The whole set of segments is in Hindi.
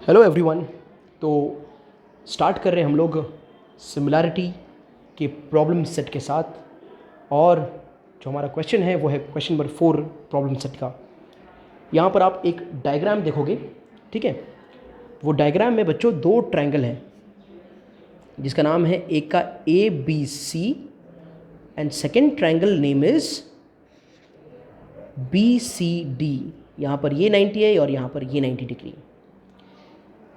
Hello everyone. तो स्टार्ट कर रहे हैं हम लोग सिमिलैरिटी के प्रॉब्लम सेट के साथ, और जो हमारा क्वेश्चन है वो है क्वेश्चन नंबर 4 प्रॉब्लम सेट का। यहाँ पर आप एक डायग्राम देखोगे, ठीक है। वो डायग्राम में बच्चों दो ट्रायंगल हैं जिसका नाम है, एक का ABC and second triangle name is BCD। यहाँ पर ये 90 है और यहाँ पर ये 90 डिग्री।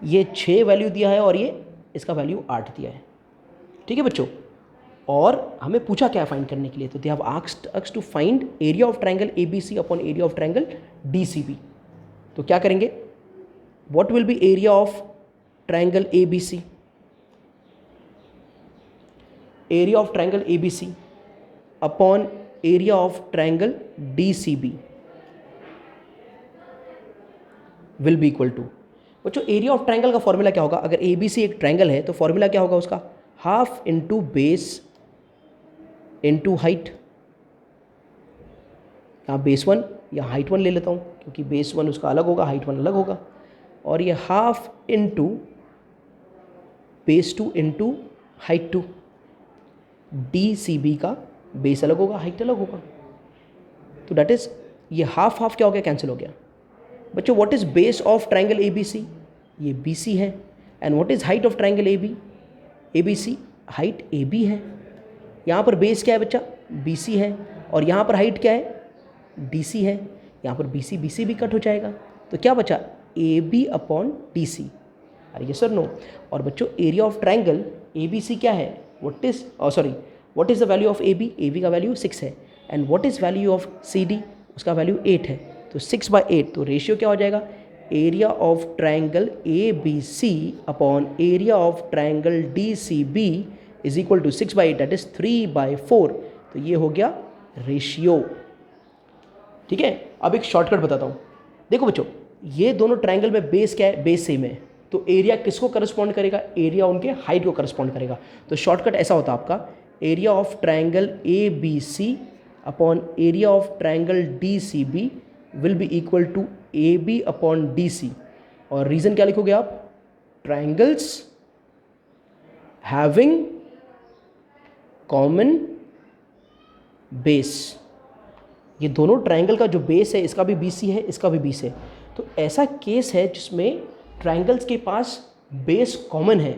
ये 6 वैल्यू दिया है और ये इसका वैल्यू 8 दिया है, ठीक है बच्चों। और हमें पूछा क्या फाइंड करने के लिए, तो they have asked us to find area of triangle ABC upon area of triangle DCB। तो क्या करेंगे, what will be area of triangle ABC, area of triangle ABC upon area of triangle DCB will be equal to. बच्चों एरिया ऑफ ट्रायंगल का फॉर्मूला क्या होगा, अगर ABC एक ट्रायंगल है तो फॉर्मूला क्या होगा उसका, half into base into height. यहाँ बेस 1 या हाइट 1 ले लेता हूँ क्योंकि बेस 1 उसका अलग होगा, हाइट 1 अलग होगा। और ये half into base 2 into height 2। DCB का बेस अलग होगा, हाइट अलग होगा। तो डेट इज ये हाफ हाफ क्या हो गया, कैंसिल हो गया। बच्चों what is base of triangle ABC, ये BC है। And what is height of triangle ABC, height AB है। यहाँ पर बेस क्या है बच्चा, BC है, और यहाँ पर हाइट क्या है, DC है। यहाँ पर BC भी कट हो जाएगा, तो क्या बचा, AB अपॉन DC। अरे ये सर नो। और बच्चों एरिया ऑफ ट्रायंगल ABC क्या है, what is the value of AB का वैल्यू 6 है। And what is value of CD, उसका वैल्यू 8 है। तो 6/8, तो रेशियो क्या हो जाएगा, area of triangle ABC upon area of triangle DCB is equal to 6/8, that is 3/4। तो ये हो गया रेशियो, ठीक है। अब एक शॉर्टकट बताता हूँ। देखो बच्चों ये दोनों ट्रायंगल में बेस क्या है, बेस सेम है, तो एरिया किसको करस्पॉन्ड करेगा, एरिया उनके हाइट को करस्पॉन्ड करेगा। तो शॉर्टकट ऐसा होता है आपका, area of triangle ABC upon area of triangle DCB will be equal to AB upon DC। और रीजन क्या लिखोगे आप, ट्रायंगल्स हैविंग कॉमन बेस। ये दोनों ट्रायंगल का जो बेस है, इसका भी BC है, इसका भी BC है। तो ऐसा केस है जिसमें ट्रायंगल्स के पास बेस कॉमन है,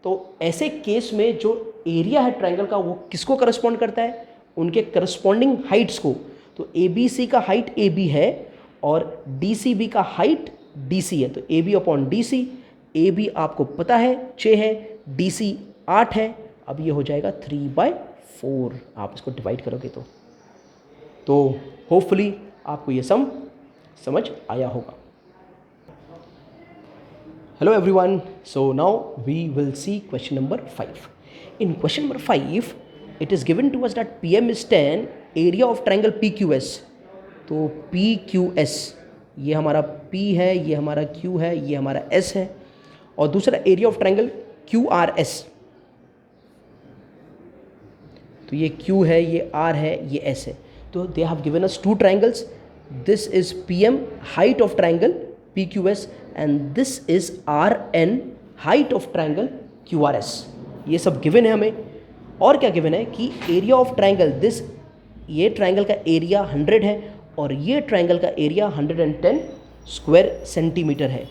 तो ऐसे केस में जो एरिया है ट्रायंगल का वो किसको करस्पॉन्ड करता है, उनके करस्पॉन्डिंग हाइट्स को। तो ABC का हाइट AB है और DCB का हाइट DC है, तो AB अपॉन DC। AB आपको पता है 6 है, DC 8 है। अब ये हो जाएगा 3/4, आप इसको डिवाइड करोगे तो होपफुली आपको ये सम समझ आया होगा। Hello everyone, so now we will see question number 5। In question number 5 it is given to us that PM is 10, area of triangle PQS। तो PQS ये हमारा P है, ये हमारा Q है, ये हमारा S है, और दूसरा एरिया ऑफ ट्रायंगल QRS। तो ये Q है, ये R है, ये S है। तो they have given us 2 triangles, this is PM height of triangle PQS and this is RN height of triangle QRS। ये सब गिवन है हमें। और क्या गिवन है कि एरिया ऑफ ट्रायंगल दिस, ये ट्रायंगल का एरिया 100 है और ये ट्रायंगल का एरिया 110 स्क्वायर सेंटीमीटर है,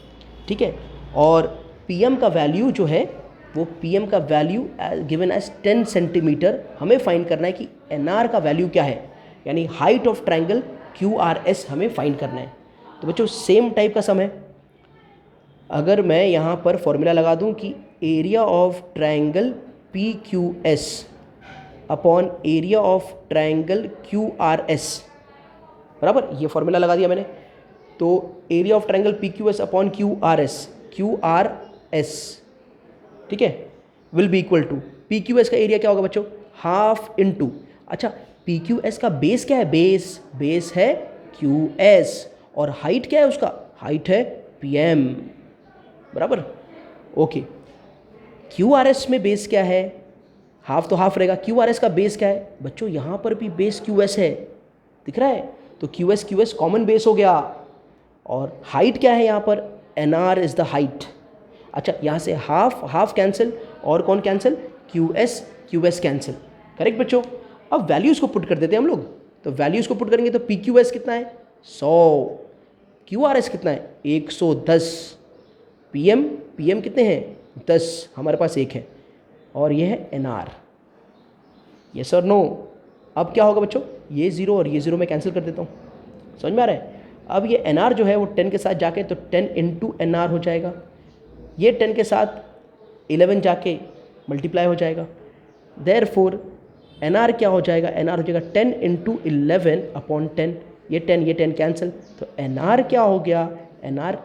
ठीक है। और PM का वैल्यू जो है वो PM का वैल्यू गिवन एज 10 सेंटीमीटर। हमें फाइंड करना है कि NR का वैल्यू क्या है, यानी हाइट ऑफ ट्रायंगल QRS हमें फाइंड करना है। तो बच्चों सेम टाइप का सम है। अगर मैं यहाँ पर फॉर्मूला लगा दूँ कि area of triangle PQS upon area of triangle QRS, बराबर, ये फॉर्मूला लगा दिया मैंने। तो area of triangle PQS upon QRS, ठीक है, will be equal to, PQS का एरिया क्या होगा बच्चों, हाफ इंटू, अच्छा PQS का बेस क्या है, बेस है QS, और हाइट क्या है उसका, हाइट है PM, बराबर, ओके। QRS में बेस क्या है, हाफ तो हाफ रहेगा। QRS का बेस क्या है बच्चों, यहाँ पर भी बेस QS है, दिख रहा है, तो QS कॉमन बेस हो गया। और हाइट क्या है यहाँ पर, NR इज द हाइट, अच्छा, यहाँ से हाफ कैंसिल, और कौन cancel, Q S cancel. Correct बच्चों। अब वैल्यूज़ को पुट कर देते हैं हम लोग, तो वैल्यूज़ को पुट करेंगे तो पी क्यू एस कितना है 100, क्यू आर एस कितना है 110, पी एम कितने हैं 10, हमारे पास 1 है, और ये है एन आर। यस और नो। अब क्या होगा बच्चों, ये 0 और ये 0 मैं कैंसिल कर देता हूँ, समझ में आ रहा है। अब ये एन आर जो है वो 10 के साथ जाके तो 10 इंटू एन आर हो जाएगा, ये 10 के साथ 11 जाके मल्टीप्लाई हो जाएगा, देयरफॉर एन आर क्या हो जाएगा, एन आर हो जाएगा 10 इंटू 11 अपॉन 10, ये 10 कैंसिल, तो एन आर क्या हो गया, एन आर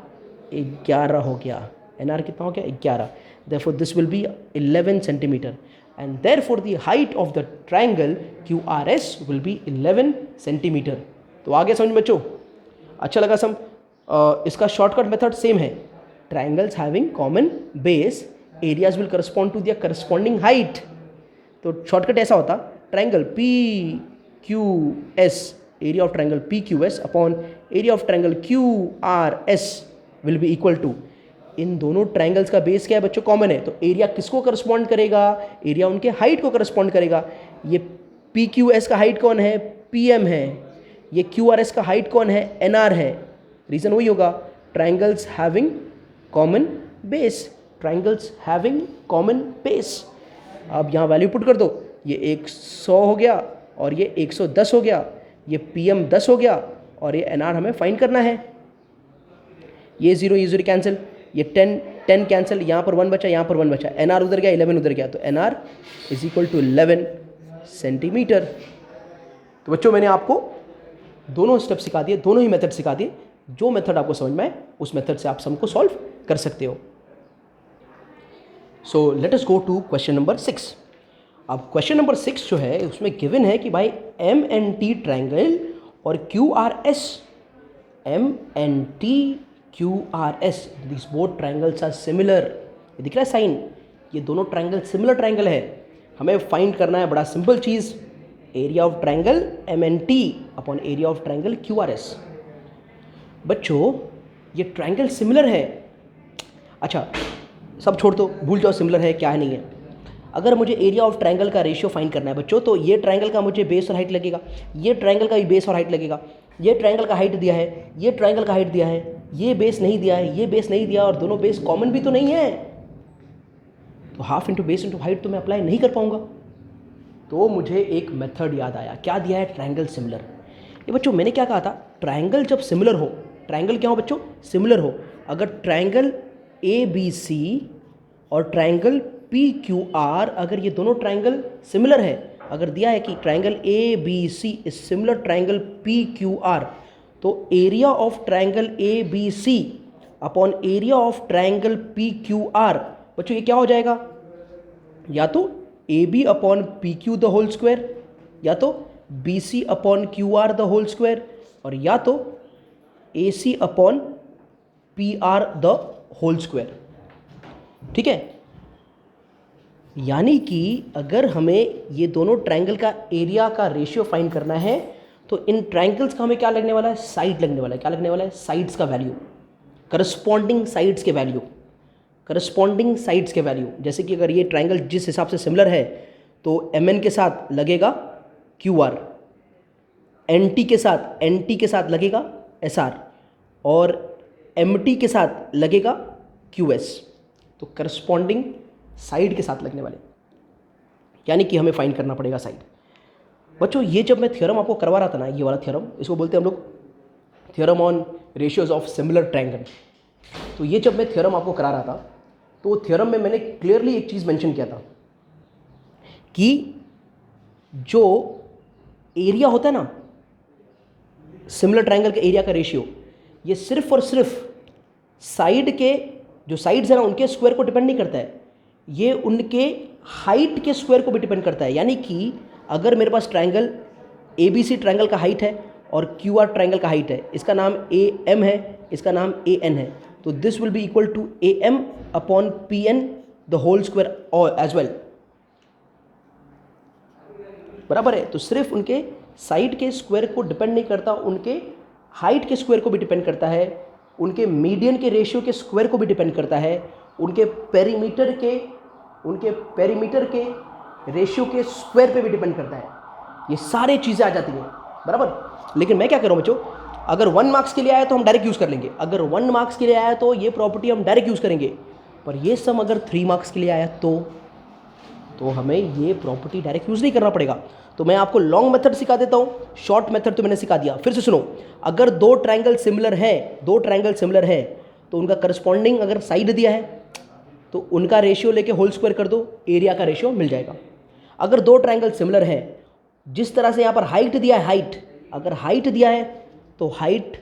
11 हो गया, एन आर कितना हो गया 11, therefore this will B 11 centimetre, and therefore the height of the triangle QRS will be 11 centimetre. तो आगे समझ बच्चों, अच्छा लगा सम। इसका शॉर्टकट मेथड सेम है, triangles having common base areas will correspond to their corresponding height. तो शॉर्टकट ऐसा होता, triangle P Q S, area of triangle P Q S upon area of triangle Q R S will be equal to, इन दोनों ट्रायंगल्स का बेस क्या है बच्चों, कॉमन है, तो एरिया किसको करस्पॉन्ड करेगा, एरिया उनके हाइट को करस्पॉन्ड करेगा। ये पी क्यू एस का हाइट कौन है, पी एम है, ये क्यू आर एस का हाइट कौन है, एन आर है। रीजन वही होगा, triangles having common base, triangles having common base. अब यहाँ वैल्यू पुट कर दो, ये 100 हो गया और ये 110 हो गया, ये पी एम 10 हो गया और ये एन आर हमें फाइंड करना है। ये 0 कैंसिल, ये 10 कैंसिल, यहाँ पर 1 बचा, यहाँ पर 1 बचा, एन आर उधर गया, 11 उधर गया, तो N R is equal to 11 centimetre. तो बच्चों मैंने आपको दोनों स्टेप सिखा दिए, दोनों ही मेथड सिखा दिए, जो मेथड आपको समझ में आए उस मेथड से आप सम को सॉल्व कर सकते हो। So let us go to question number 6। अब क्वेश्चन नंबर 6 जो है उसमें गिवन है कि भाई एम एन टी ट्रायंगल और Q R S, M N T QRS, these both triangles are similar। ये दिख रहा है साइन, ये दोनों ट्रायंगल सिमिलर ट्रायंगल है। हमें फाइंड करना है बड़ा simple cheese, area of triangle MNT upon area of triangle QRS। बच्चों ये ट्रायंगल सिमिलर है, अच्छा सब छोड़ दो, भूल जाओ सिमिलर है क्या है नहीं है। अगर मुझे एरिया ऑफ ट्रायंगल का रेशियो फाइंड करना है बच्चों, तो ये ट्रायंगल का मुझे बेस और हाइट लगेगा, ये ट्रायंगल का भी बेस और हाइट लगेगा, ये ट्रायंगल का हाइट दिया है, ये ट्रायंगल का हाइट दिया है, ये बेस नहीं दिया है, ये बेस नहीं दिया, और दोनों बेस कॉमन भी तो नहीं है, तो half into base into height तो मैं अप्लाई नहीं कर पाऊंगा। तो मुझे एक मेथड याद आया, क्या दिया है, ट्रायंगल सिमिलर। ये बच्चों मैंने क्या कहा था, ट्रायंगल जब सिमिलर हो, ट्रायंगल क्या हो बच्चों, सिमिलर हो। अगर ट्रायंगल ABC और ट्रायंगल PQR, अगर ये दोनों ट्रायंगल सिमिलर है, अगर दिया है कि triangle ABC is similar triangle PQR, तो area of triangle ABC upon area of triangle PQR, बच्चों ये क्या हो जाएगा, या तो AB upon PQ the whole square, या तो BC upon QR the whole square, और या तो AC upon PR the whole square. ठीक है, यानी कि अगर हमें ये दोनों ट्रायंगल का एरिया का रेशियो फाइंड करना है, तो इन ट्रायंगल्स का हमें क्या लगने वाला है, साइड लगने वाला है। क्या लगने वाला है, साइड्स का वैल्यू, करस्पॉन्डिंग साइड्स के वैल्यू, करस्पॉन्डिंग साइड्स के वैल्यू। जैसे कि अगर ये ट्रायंगल जिस हिसाब से सिमिलर है, तो MN के साथ लगेगा QR, NT के साथ लगेगा SR, और MT के साथ लगेगा QS। तो करस्पॉन्डिंग साइड के साथ लगने वाले, यानी कि हमें फाइंड करना पड़ेगा साइड। बच्चों ये जब मैं थ्योरम आपको करवा रहा था ना, ये वाला थ्योरम, इसको बोलते हैं हम लोग theorem on ratios of similar triangle. तो ये जब मैं थ्योरम आपको करा रहा था, तो थ्योरम में मैंने क्लियरली एक चीज़ मेंशन किया था कि जो एरिया होता है ना, सिमिलर ट्रायंगल के एरिया का रेशियो, ये सिर्फ और सिर्फ साइड के जो साइड्स है ना उनके स्क्वायर को डिपेंड नहीं करता है, ये उनके हाइट के स्क्वायर को भी डिपेंड करता है। यानी कि अगर मेरे पास ट्रायंगल ABC ट्रायंगल का हाइट है और QR ट्रायंगल का हाइट है, इसका नाम AM है, इसका नाम AN है, तो this will be equal to AM upon PN the whole square as well, बराबर है। तो सिर्फ उनके साइड के स्क्वायर को डिपेंड नहीं करता, उनके हाइट के स्क्वायर को भी डिपेंड करता है, उनके मीडियन के रेशियो के स्क्वायर को भी डिपेंड करता है, उनके पेरीमीटर के रेशियो के स्क्वायर पे भी डिपेंड करता है। ये सारी चीज़ें आ जाती हैं, बराबर। लेकिन मैं क्या कर रहा हूँ बच्चों, अगर 1 मार्क्स के लिए आया तो हम डायरेक्ट यूज़ कर लेंगे, अगर 1 मार्क्स के लिए आया तो ये प्रॉपर्टी हम डायरेक्ट यूज़ करेंगे, पर ये सम अगर 3 मार्क्स के लिए आया तो हमें ये प्रॉपर्टी डायरेक्ट यूज़ नहीं करना पड़ेगा। तो मैं आपको लॉन्ग मेथड सिखा देता हूँ, शॉर्ट मेथड तो मैंने सिखा दिया। फिर से सुनो, अगर दो ट्रायंगल सिमिलर है तो उनका करस्पॉन्डिंग अगर साइड दिया है तो उनका रेशियो लेके होल स्क्वायर कर दो, एरिया का रेशियो मिल जाएगा। अगर दो ट्रायंगल सिमिलर है, जिस तरह से यहाँ पर हाइट दिया है, अगर हाइट दिया है तो हाइट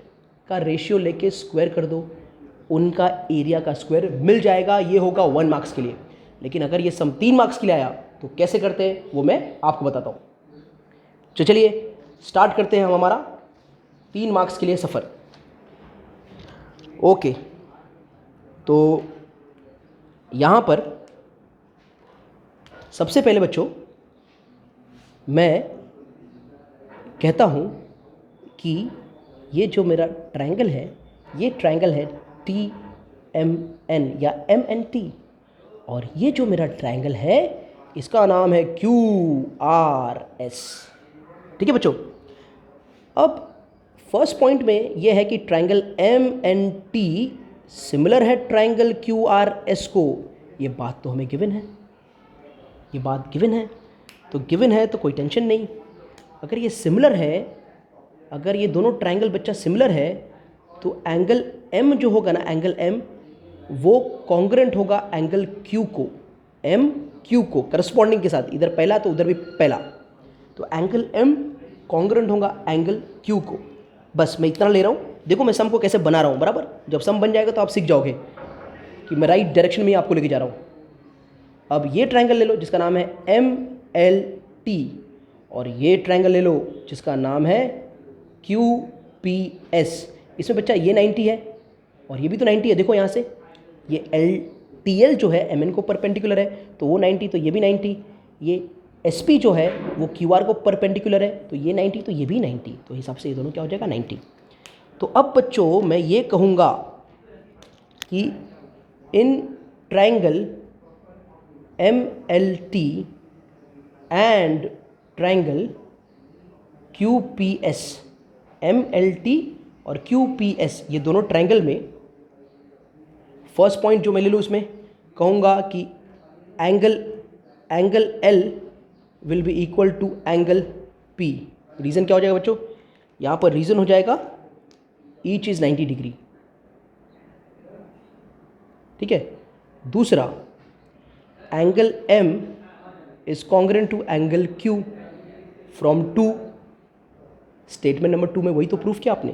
का रेशियो लेके स्क्वायर कर दो, उनका एरिया का स्क्वायर मिल जाएगा। ये होगा 1 मार्क्स के लिए। लेकिन अगर ये सम 3 मार्क्स के लिए आया तो कैसे करते हैं वो मैं आपको बताता हूँ। तो चलिए स्टार्ट करते हैं हम हमारा 3 मार्क्स के लिए सफ़र। ओके, तो यहाँ पर सबसे पहले बच्चों मैं कहता हूँ कि ये जो मेरा ट्रायंगल है, ये ट्रायंगल है TMN या MNT, और ये जो मेरा ट्रायंगल है इसका नाम है QRS। ठीक है बच्चों। अब फर्स्ट पॉइंट में ये है कि ट्रायंगल MNT सिमिलर है ट्रायंगल QRS को। ये बात तो हमें गिवन है, ये बात गिवन है, तो गिवन है तो कोई टेंशन नहीं। अगर ये सिमिलर है, अगर ये दोनों ट्रायंगल बच्चा सिमिलर है तो एंगल M जो होगा ना, एंगल M वो कॉन्ग्रेंट होगा एंगल Q को, M Q को करस्पॉन्डिंग के साथ, इधर पहला तो उधर भी पहला, तो एंगल M कॉन्ग्रेंट होगा एंगल Q को। बस मैं इतना ले रहा हूँ। देखो मैं सम को कैसे बना रहा हूँ, बराबर। जब सम बन जाएगा तो आप सीख जाओगे कि मैं राइट डायरेक्शन में ही आपको लेके जा रहा हूँ। अब ये ट्रायंगल ले लो जिसका नाम है MLT, और ये ट्रायंगल ले लो जिसका नाम है QPS। इसमें बच्चा ये 90 है और ये भी तो 90 है। देखो यहाँ से ये LTL जो है MN को परपेंडिकुलर है तो वो 90, तो ये भी 90। ये SP जो है वो QR को परपेंडिकुलर है तो ये 90, तो ये भी 90। तो हिसाब से ये दोनों क्या हो जाएगा, 90। तो अब बच्चों मैं ये कहूँगा कि in triangle MLT and triangle QPS, MLT और QPS, ये दोनों ट्रायंगल में फर्स्ट पॉइंट जो मैं ले लूँ इसमें कहूँगा कि angle L will be equal to angle P। Reason क्या हो जाएगा बच्चों, यहाँ पर रीज़न हो जाएगा ईच इज़ 90 डिग्री। ठीक है। दूसरा, angle M is congruent to angle Q from 2। Statement number 2 में वही तो प्रूफ किया आपने।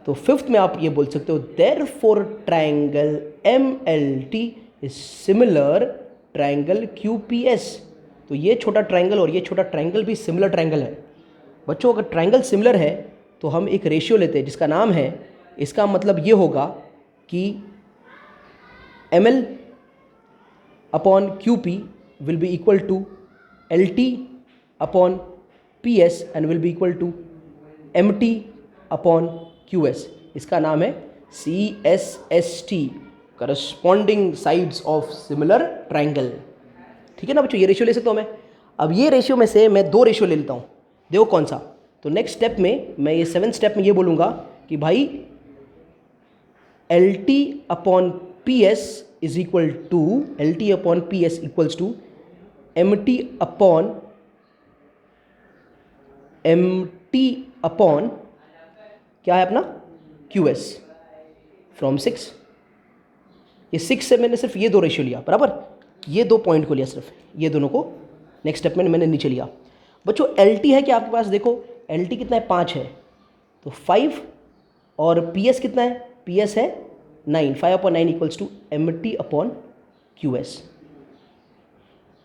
तो फिफ्थ में आप ये बोल सकते हो therefore triangle MLT is similar triangle QPS। तो ये छोटा ट्रायंगल और ये छोटा ट्रायंगल भी सिमिलर ट्रायंगल है। बच्चों अगर ट्रायंगल सिमिलर है तो हम एक रेशियो लेते हैं जिसका नाम है, इसका मतलब ये होगा कि ML upon QP will be equal to LT upon PS and will be equal to MT upon QS। इसका नाम है CSST, corresponding sides of similar triangle. ठीक है ना बच्चों, ये रेशियो ले सकता हूँ मैं। अब ये रेशियो में से मैं 2 रेशियो ले लेता हूँ, देखो कौन सा। तो नेक्स्ट स्टेप में मैं ये 7th स्टेप में ये बोलूँगा कि भाई LT upon PS is equal to LT upon PS equals to MT upon क्या है अपना QS फ्रॉम 6। ये 6 से मैंने सिर्फ ये 2 रेशियो लिया, बराबर। ये 2 पॉइंट को लिया सिर्फ, ये दोनों को नेक्स्ट स्टेप में मैंने नीचे लिया। बच्चों LT है कि आपके पास, देखो LT कितना है, 5 है, तो 5, और PS कितना है, PS है 9, 5 upon 9 equals to MT upon QS।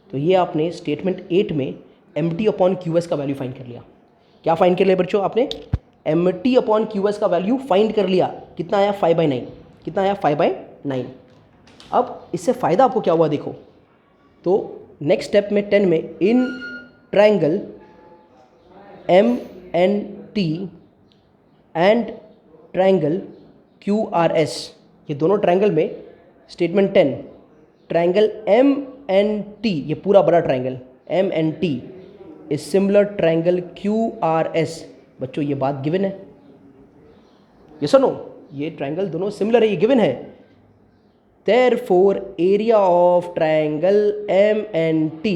तो ये आपने स्टेटमेंट 8 में MT अपॉन QS का वैल्यू फाइंड कर लिया। क्या फाइंड कर लिया बच्चों आपने, MT अपॉन QS का वैल्यू फाइंड कर लिया। कितना आया, 5/9। कितना आया, 5/9। अब इससे फ़ायदा आपको क्या हुआ देखो, तो नेक्स्ट स्टेप में 10 में in triangle MNT and triangle QRS, ये दोनों ट्रायंगल में statement 10, triangle M N T, ये पूरा बड़ा triangle M N T is similar triangle Q R S. बच्चों ये बात गिवन है, ये सुनो, ये ट्राइंगल दोनों सिमिलर है, ये गिवन है। Therefore area of triangle MNT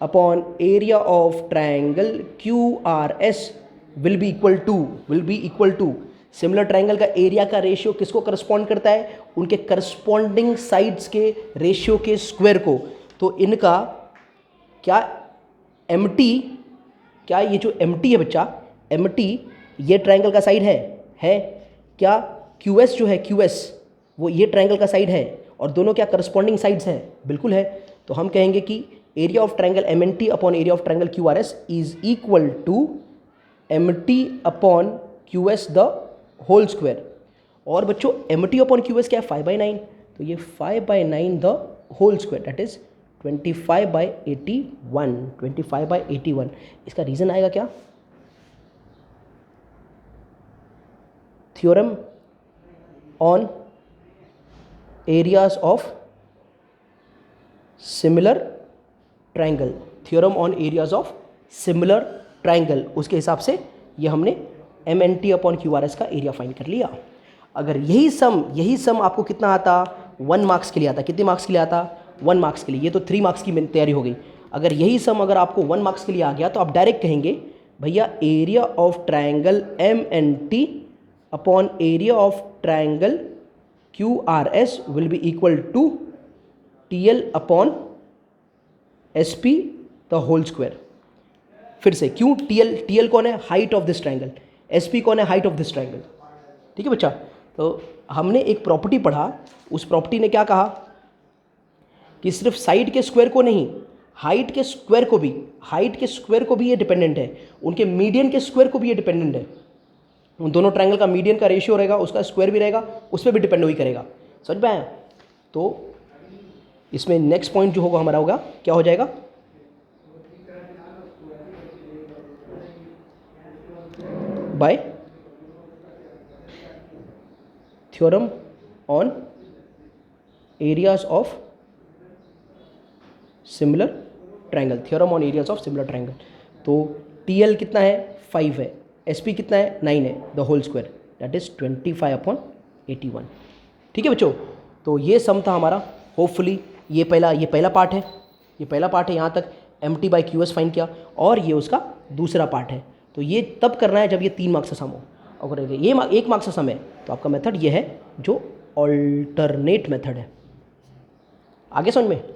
upon area of triangle QRS will be equal to similar triangle का एरिया का रेशियो किसको करस्पॉन्ड करता है? उनके करस्पॉन्डिंग साइड्स के रेशियो के स्क्वायर को। तो इनका क्या MT, क्या ये जो MT है बच्चा, MT ये ट्राइंगल का साइड है क्या? QS जो है QS वो ये ट्राइंगल का साइड है, और दोनों क्या करस्पॉन्डिंग साइड्स हैं? बिल्कुल है। तो हम कहेंगे कि area of triangle MNT upon area of triangle QRS is equal to MT upon QS the whole square. और बच्चों MT अपॉन QS क्या है? 5/9, तो ये 5/9 the whole square, that is 25/81, 25/81। इसका रीजन आएगा क्या? Theorem on areas of similar triangle, theorem on areas of similar triangle, उसके हिसाब से ये हमने MNT अपॉन QRS का एरिया फाइंड कर लिया। अगर यही सम आपको कितना आता? 1 मार्क्स के लिए आता। कितने मार्क्स के लिए आता? 1 मार्क्स के लिए। ये तो 3 मार्क्स की तैयारी हो गई। अगर यही सम अगर आपको 1 मार्क्स के लिए आ गया तो आप डायरेक्ट कहेंगे भैया area of triangle MNT upon area of triangle QRS will be equal to TL upon SP the whole square. फिर से क्यों? TL कौन है? Height of this triangle. SP कौन है? Height of this triangle. ठीक है बच्चा? तो हमने एक प्रॉपर्टी पढ़ा, उस प्रॉपर्टी ने क्या कहा कि सिर्फ साइड के स्क्वायर को नहीं, हाइट के स्क्वायर को भी ये डिपेंडेंट है, उनके मीडियन के स्क्वायर को भी ये डिपेंडेंट है। उन दोनों ट्राइंगल का मीडियन का रेशियो रहेगा, उसका स्क्वायर भी रहेगा, उस पर भी डिपेंड वही करेगा। समझ में आया? तो इसमें नेक्स्ट पॉइंट जो होगा हमारा होगा, क्या हो जाएगा? Bye theorem on areas of similar triangle, theorem on areas of similar triangle. तो TL कितना है? 5 है। SP कितना है? 9 है, the whole square, that is 25/81। ठीक है बच्चों? तो ये सम था हमारा। होपफुली ये पहला पार्ट है, यहाँ तक MT बाई QS फाइंड किया, और ये उसका दूसरा पार्ट है। तो ये तब करना है जब ये 3 मार्क्स का सम हो। अगर ये 1 मार्क्स का सम है तो आपका मेथड ये है जो ऑल्टरनेट मेथड है। आगे समझ में?